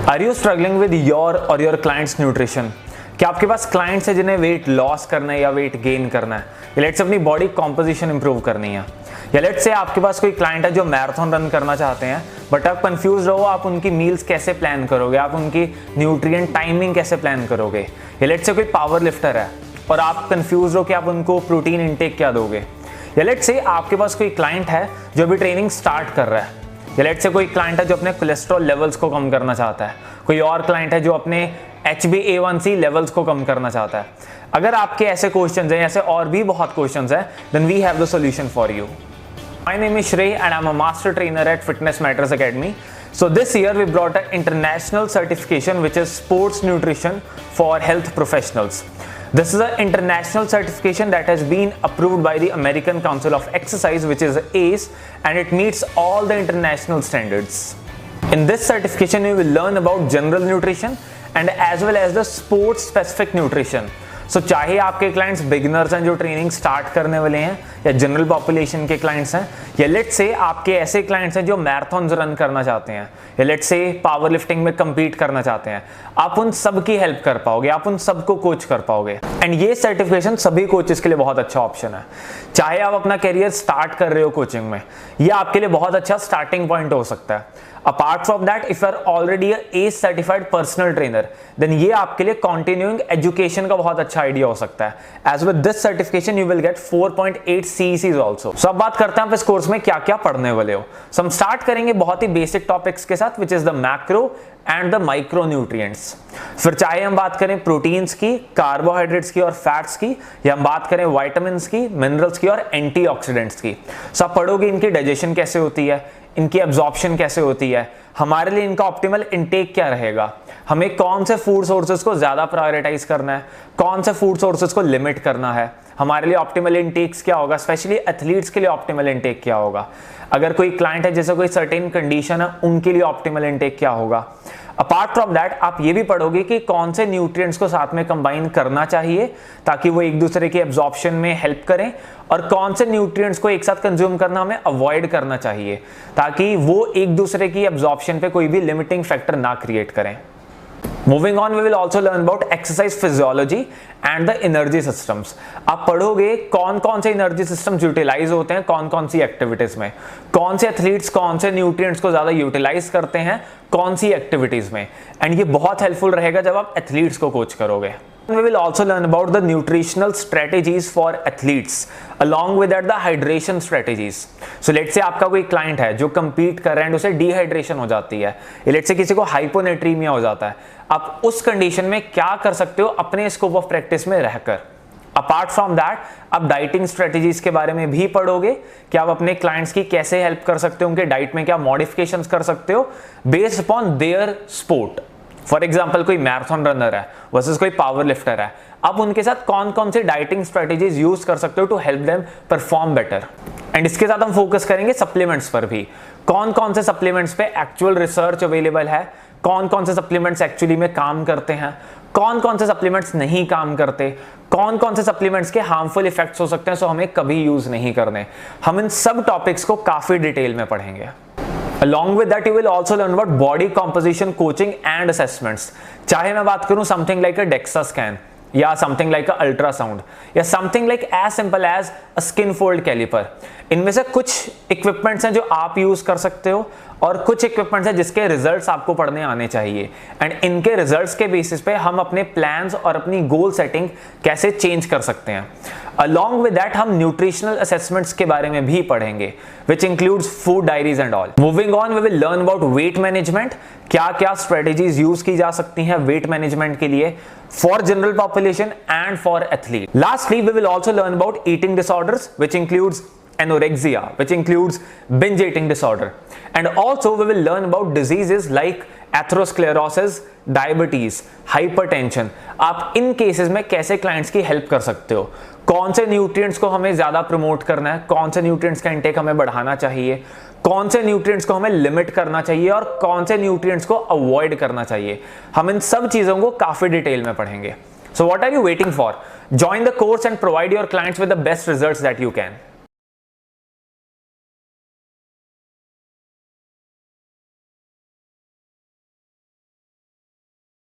Are you struggling with your or your clients nutrition? क्या आपके पास clients है जिन्हें वेट लॉस करना है या वेट गेन करना है, या लेट्स से अपनी बॉडी कॉम्पोजिशन इंप्रूव करनी है, या लेट्स से आपके पास कोई क्लाइंट है जो मैराथन रन करना चाहते हैं बट आप कंफ्यूज रहो आप उनकी मील्स कैसे प्लान करोगे, आप उनकी न्यूट्रिएंट टाइमिंग कैसे प्लान करोगे, या लेट्स से कोई पावर लिफ्टर है और आप कंफ्यूज हो कि आप उनको प्रोटीन इंटेक क्या दोगे, या लेट्स से आपके पास कोई क्लाइंट है जो अभी ट्रेनिंग स्टार्ट कर रहा है, या लेट्स से कोई क्लाइंट है जो अपने कोलेस्ट्रॉल लेवल्स को कम करना चाहता है, कोई और क्लाइंट है जो अपने HbA1c लेवल्स को कम करना चाहता है। अगर आपके ऐसे क्वेश्चंस हैं, ऐसे और भी बहुत क्वेश्चंस हैं, then we have the solution for you. My name is Shrey and I'm a master trainer at Fitness Matters Academy. So this year we brought an international certification which is sports nutrition for health professionals. This is an international certification that has been approved by the American Council of Exercise, which is ACE, and it meets all the international standards. In this certification you will learn about general nutrition and as well as the sports specific nutrition. So चाहे आपके clients beginners हैं जो training start करने वाले हैं, या general population के clients हैं, या लेट्स से आपके ऐसे क्लाइंट्स हैं जो मैराथन्स रन करना चाहते हैं, या लेट्स से पावर लिफ्टिंग में compete करना चाहते हैं, आप उन सब की हेल्प कर पाओगे, आप उन सबको कोच कर पाओगे। एंड ये सर्टिफिकेशन सभी कोचेस के लिए बहुत अच्छा ऑप्शन है। चाहे आप अपना करियर स्टार्ट कर रहे हो कोचिंग में, ये आपके लिए बहुत अच्छा स्टार्टिंग पॉइंट हो सकता है। Apart from that, if you are already a ACE certified personal trainer, then ये आपके लिए continuing education का बहुत अच्छा आइडिया हो सकता है। As with this certification, you will get 4.8 CECs also. So अब बात करते हैं आप इस कोर्स में क्या क्या पढ़ने वाले हो। So हम स्टार्ट करेंगे बहुत ही बेसिक टॉपिक्स के साथ, which is the macro and the micronutrients। फिर चाहे हम बात करें प्रोटीन्स की, कार्बोहाइड्रेट्स की और फैट्स की, या हम बात करें विटामिन्स की, मिनरल्स की और एंटीऑक्सीडेंट्स की। So आप पढ़ोगे इनकी डाइजेशन कैसे होती है, इनकी एब्जॉर्प्शन कैसे होती है, हमारे लिए इनका ऑप्टिमल इनटेक क्या रहेगा, हमें कौन से फूड सोर्सेज को ज्यादा प्रायोरिटाइज करना है, कौन से फूड सोर्सेज को लिमिट करना है, हमारे लिए ऑप्टिमल इनटेक्स क्या होगा, स्पेशली एथलीट्स के लिए ऑप्टिमल इनटेक क्या होगा, अगर कोई क्लाइंट है जैसे कोई सर्टेन कंडीशन है उनके लिए ऑप्टिमल इनटेक क्या होगा। अपार्ट फ्रॉम दैट आप ये भी पढ़ोगे कि कौन से न्यूट्रिएंट्स को साथ में कंबाइन करना चाहिए ताकि वो एक दूसरे के एब्जॉर्प्शन में हेल्प करें, और कौन से न्यूट्रिएंट्स को एक साथ कंज्यूम करना हमें अवॉइड करना चाहिए ताकि वो एक दूसरे की एब्जॉर्प्शन पे कोई भी लिमिटिंग फैक्टर ना क्रिएट करें। Moving on, we will also learn about exercise physiology and the energy systems. आप पढ़ोगे कौन कौन से एनर्जी सिस्टम्स यूटिलाइज होते हैं कौन कौन सी एक्टिविटीज में, कौन से एथलीट्स कौन से न्यूट्रिएंट्स को ज्यादा यूटिलाइज करते हैं कौन सी एक्टिविटीज में, एंड ये बहुत हेल्पफुल रहेगा जब आप एथलीट्स को कोच करोगे। We will also learn about the nutritional strategies for athletes along with that the hydration strategies. So let's say आपका कोई क्लाइंट है जो compete कर रहा है, उसे डिहाइड्रेशन हो जाती है, let's say किसी को हाइपोनेट्रीमिया हो जाता है, आप उस कंडीशन में क्या कर सकते हो अपने स्कोप ऑफ प्रैक्टिस में रहकर। अपार्ट फ्रॉम दैट आप डाइटिंग स्ट्रेटेजीज के बारे में भी पढ़ोगे कि आप अपने क्लाइंट्स की कैसे हेल्प कर सकते हो, उनके डाइट में क्या मॉडिफिकेशंस कर सकते हो based upon their sport. For example कोई मैराथन रनर है वर्सेस कोई पावर लिफ्टर है, आप उनके साथ कौन कौन से डाइटिंग स्ट्रेटेजीज यूज कर सकते हो to help them perform better. And इसके साथ हम फोकस करेंगे सप्लीमेंट्स पर भी, कौन कौन से सप्लीमेंट्स पे एक्चुअल रिसर्च अवेलेबल है, कौन कौन से सप्लीमेंट्स एक्चुअली में काम करते हैं, कौन कौन से सप्लीमेंट्स नहीं काम करते, कौन कौन से सप्लीमेंट्स के हार्मफुल इफेक्ट्स हो सकते हैं सो हमें कभी यूज नहीं करने। हम इन सब टॉपिक्स को काफी डिटेल में पढ़ेंगे। Along with that, you will also learn about body composition coaching and assessments. चाहे मैं बात करूं something like a DEXA scan या something like a ultrasound या something like as simple as a skin fold caliper, इनमें से कुछ equipments हैं जो आप यूज कर सकते हो और कुछ इक्विपमेंट्स हैं जिसके रिजल्ट्स आपको पढ़ने आने चाहिए, एंड इनके रिजल्ट्स के बेसिस पे हम अपने प्लान्स और अपनी गोल सेटिंग कैसे चेंज कर सकते हैं। Along with that हम न्यूट्रिशनल असेसमेंट्स के बारे में भी पढ़ेंगे which includes food diaries and all. Moving on, we will learn about weight management, क्या क्या स्ट्रेटेजीज यूज की जा सकती हैं वेट मैनेजमेंट के लिए for general population and for athlete. Lastly, we will also learn about eating disorders which includes anorexia, which includes binge eating disorder, and also we will learn about diseases like atherosclerosis, diabetes, hypertension. आप इन cases में कैसे clients की help कर सकते हो, कौन से nutrients को हमें ज्यादा प्रमोट करना है, कौन से न्यूट्रिएंट्स का इंटेक हमें बढ़ाना चाहिए, कौन से न्यूट्रिएंट्स को हमें लिमिट करना चाहिए और कौन से न्यूट्रिएंट्स को अवॉइड करना चाहिए। हम इन सब चीजों को काफी डिटेल में पढ़ेंगे। So what are you waiting for? Join the course and provide your clients with the best results that you can.